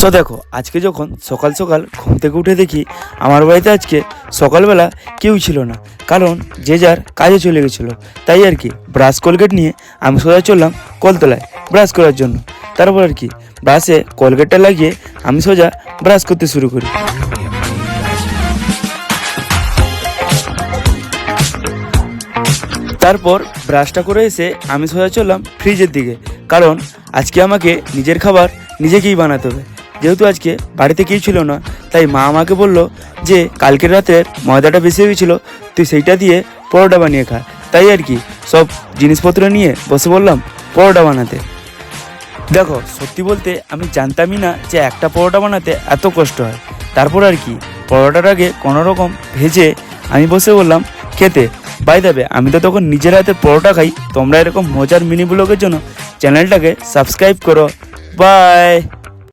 তো দেখো আজকে যখন সকাল সকাল ঘুম থেকে উঠে দেখি আমার বাড়িতে আজকে সকালবেলা কেউ ছিল না, কারণ যে যার কাজে চলে গেছিলো। তাই আর কি ব্রাশ কোলগেট নিয়ে আমি সোজা চললাম কলতলায় ব্রাশ করার জন্য। তারপর আর কি ব্রাশে কোলগেটটা লাগিয়ে আমি সোজা ব্রাশ করতে শুরু করি। তারপর ব্রাশটা করে এসে আমি সোজা চললাম ফ্রিজের দিকে, কারণ আজকে আমাকে নিজের খাবার নিজেকেই বানাতে হবে। যেহেতু আজকে বাড়িতে কেউ ছিল না, তাই মা আমাকে বললো যে কালকের রাতের ময়দাটা বেশি হয়ে গেছিলো, তুই সেইটা দিয়ে পরোটা বানিয়ে খা। তাই আর কি সব জিনিসপত্র নিয়ে বসে বললাম পরোটা বানাতে। দেখো সত্যি বলতে আমি জানতামই না যে একটা পরোটা বানাতে এত কষ্ট হয়। তারপর আর কি পরোটাটাকে কোনো রকম ভেজে আমি বসে বললাম খেতে। বাই দেবে আমি তো তখন নিজের হাতে পরোটা খাই। তোমরা এরকম মজার মিনি ব্লগের জন্য চ্যানেলটাকে সাবস্ক্রাইব করো। বাই।